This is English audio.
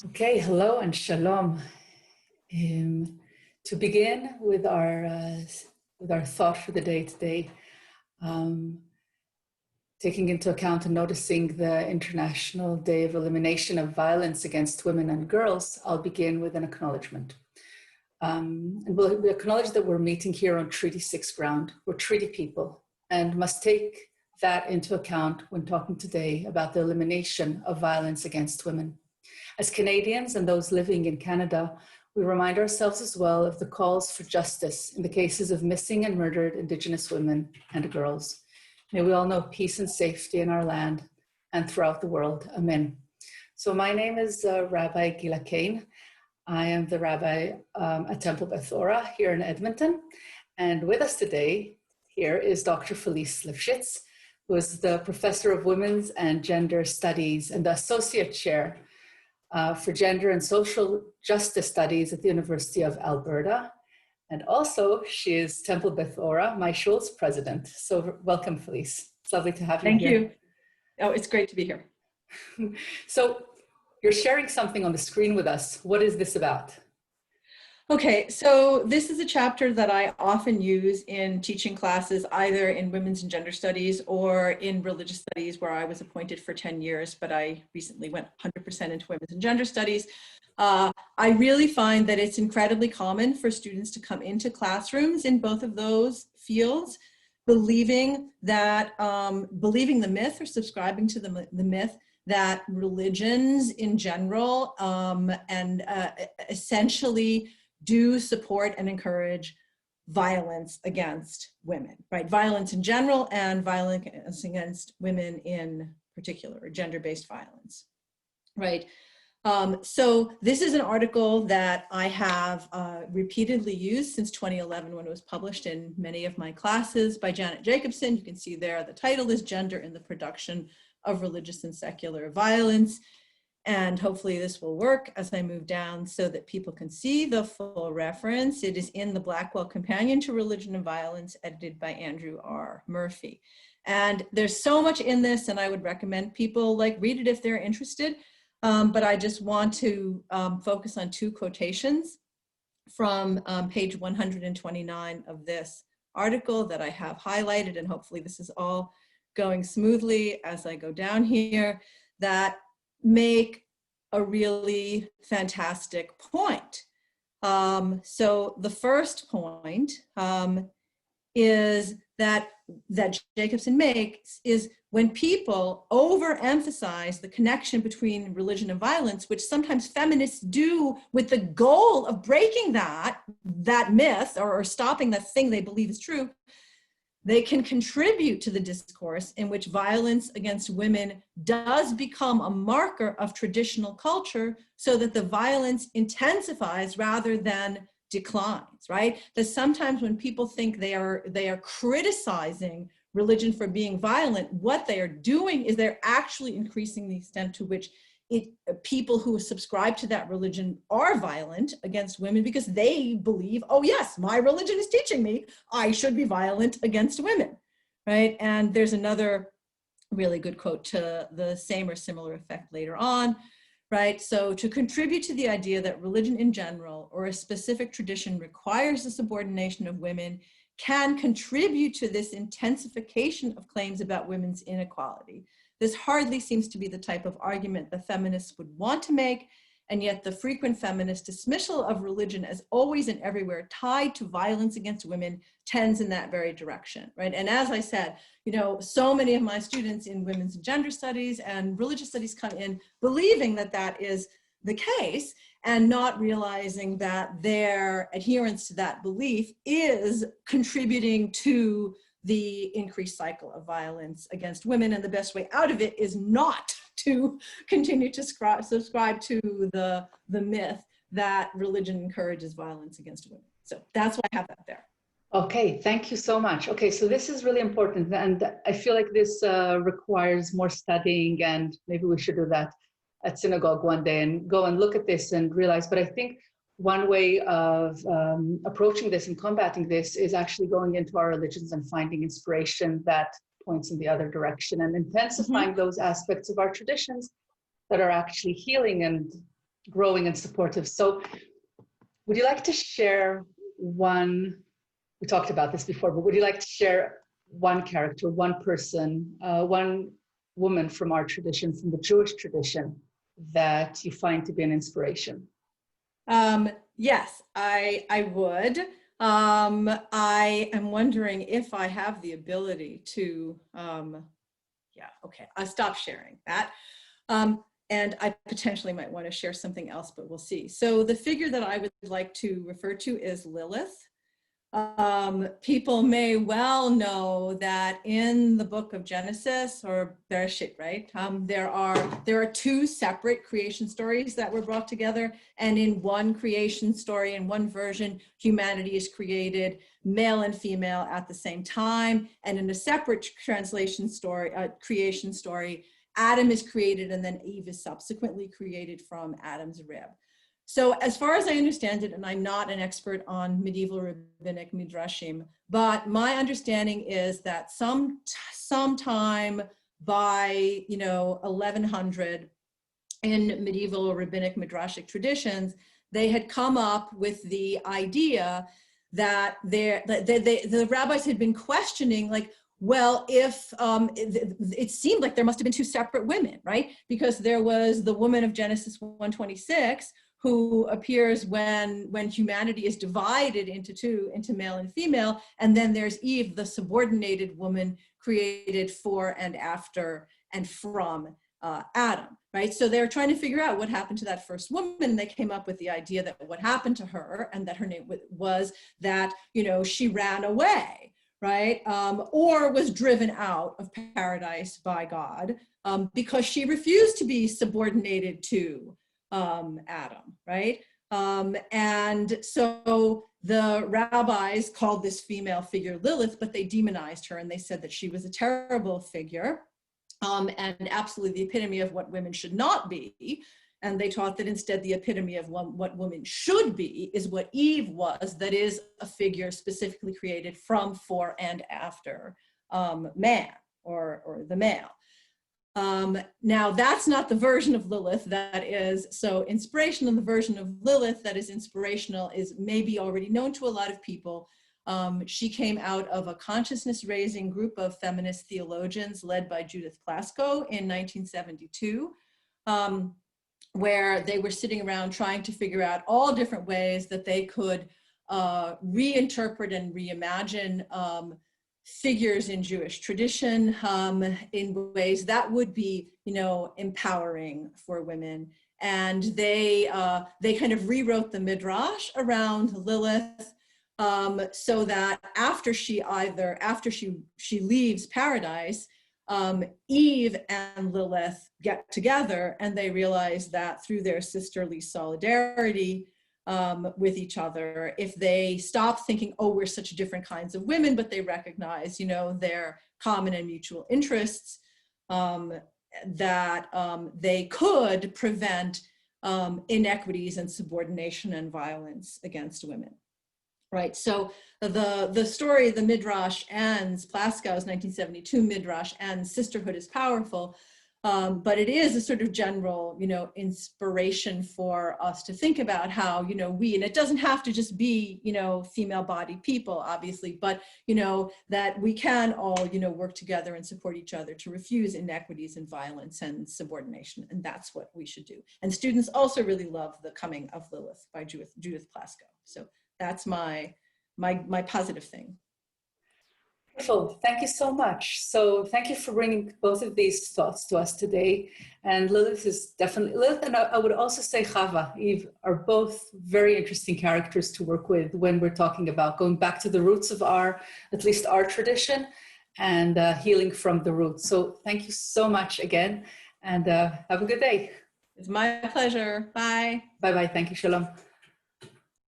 Okay, hello and shalom. To begin with our thought for the day today, um, taking into account and noticing the International Day of Elimination of Violence Against Women and Girls, I'll begin with an acknowledgement. And we acknowledge that we're meeting here on Treaty 6 ground. We're treaty people and must take that into account when talking today about the elimination of violence against women. As Canadians and those living in Canada, we remind ourselves as well of the calls for justice in the cases of missing and murdered Indigenous women and girls. May we all know peace and safety in our land and throughout the world. Amen. So my name is Rabbi Gila Kane. I am the rabbi at Temple Beth here in Edmonton. And with us today here is Dr. Felice Lifshitz, who is the Professor of Women's and Gender Studies and the Associate Chair for Gender and Social Justice Studies at the University of Alberta. And also, she is Temple Beth my shul's president. So welcome, Felice. It's lovely to have you here. Thank you. Oh, it's great to be here. So you're sharing something on the screen with us. What is this about? Okay, so this is a chapter that I often use in teaching classes, either in women's and gender studies or in religious studies, where I was appointed for 10 years, but I recently went 100% into women's and gender studies. I really find that it's incredibly common for students to come into classrooms in both of those fields, believing that, believing the myth or subscribing to the myth that religions in general essentially do support and encourage violence against women, right? Violence in general and violence against women in particular, or gender-based violence, right? So this is an article that I have repeatedly used since 2011 when it was published in many of my classes by Janet Jacobson. You can see there the title is Gender in the Production of Religious and Secular Violence. And hopefully this will work as I move down so that people can see the full reference. It is in the Blackwell Companion to Religion and Violence, edited by Andrew R. Murphy. And there's so much in this, and I would recommend people read it if they're interested. But I just want to focus on two quotations from page 129 of this article that I have highlighted, and hopefully this is all going smoothly as I go down here, that make a really fantastic point. So the first point is that Jacobson makes is when people overemphasize the connection between religion and violence, which sometimes feminists do with the goal of breaking that myth or stopping that thing they believe is true, they can contribute to the discourse in which violence against women does become a marker of traditional culture so that the violence intensifies rather than declines, right? That sometimes when people think they are criticizing religion for being violent, what they are doing is they're actually increasing the extent to which people who subscribe to that religion are violent against women because they believe, oh yes, my religion is teaching me I should be violent against women, right? And there's another really good quote to the same or similar effect later on, right? So to contribute to the idea that religion in general or a specific tradition requires the subordination of women can contribute to this intensification of claims about women's inequality. This hardly seems to be the type of argument the feminists would want to make, and yet the frequent feminist dismissal of religion as always and everywhere tied to violence against women tends in that very direction, right? And as I said, so many of my students in women's and gender studies and religious studies come in believing that that is the case and not realizing that their adherence to that belief is contributing to the increased cycle of violence against women, and the best way out of it is not to continue to subscribe to the myth that religion encourages violence against women. So that's why I have that there. Okay, thank you so much. Okay, so this is really important, and I feel like this requires more studying, and maybe we should do that at Synagogue one day and go and look at this and realize, but I think one way of approaching this and combating this is actually going into our religions and finding inspiration that points in the other direction and intensifying those aspects of our traditions that are actually healing and growing and supportive. So would you like to share one, we talked about this before, but would you like to share one character, one person, one woman from our tradition, from the Jewish tradition, that you find to be an inspiration? Yes, I would. I am wondering if I have the ability to, yeah, okay, I'll stop sharing that. And I potentially might want to share something else, but we'll see. So the figure that I would like to refer to is Lilith. People may well know that in the book of Genesis, or Bereshit, right? There are two separate creation stories that were brought together, and in one creation story, in one version, humanity is created male and female at the same time, and in a separate translation story, creation story, Adam is created and then Eve is subsequently created from Adam's rib. So as far as I understand it, and I'm not an expert on medieval rabbinic midrashim, but my understanding is that sometime by 1100 in medieval rabbinic midrashic traditions, they had come up with the idea that the rabbis had been questioning, like, well, if it seemed like there must have been two separate women, right? Because there was the woman of Genesis 1:26, who appears when humanity is divided into two, into male and female, and then there's Eve, the subordinated woman created for and after and from Adam, right? So they're trying to figure out what happened to that first woman, and they came up with the idea that what happened to her, and that her name was that, she ran away, right? Or was driven out of paradise by God because she refused to be subordinated to Adam, right? And so the rabbis called this female figure Lilith, but they demonized her, and they said that she was a terrible figure and absolutely the epitome of what women should not be. And they taught that instead the epitome of what women should be is what Eve was, that is a figure specifically created from, for, and after man, or the male. Now that's not the version of Lilith that is so inspirational. The version of Lilith that is inspirational is maybe already known to a lot of people. She came out of a consciousness raising group of feminist theologians led by Judith Plasko in 1972, where they were sitting around trying to figure out all different ways that they could reinterpret and reimagine figures in Jewish tradition in ways that would be, empowering for women. And they kind of rewrote the midrash around Lilith so that after she leaves paradise, Eve and Lilith get together, and they realize that through their sisterly solidarity with each other, if they stop thinking, oh, we're such different kinds of women, but they recognize, their common and mutual interests, that they could prevent inequities and subordination and violence against women. Right, so the story, the midrash ends, Plasko's 1972 midrash ends, sisterhood is powerful, but it is a sort of general, inspiration for us to think about how, and it doesn't have to just be, female-bodied people, obviously, but, that we can all, work together and support each other to refuse inequities and violence and subordination, and that's what we should do. And students also really love The Coming of Lilith by Judith Plasko. So that's my positive thing. Wonderful. Thank you so much. So thank you for bringing both of these thoughts to us today. And Lilith is definitely, Lilith and I would also say Chava, Eve, are both very interesting characters to work with when we're talking about going back to the roots of at least our tradition, and healing from the roots. So thank you so much again, and have a good day. It's my pleasure. Bye. Bye-bye. Thank you. Shalom.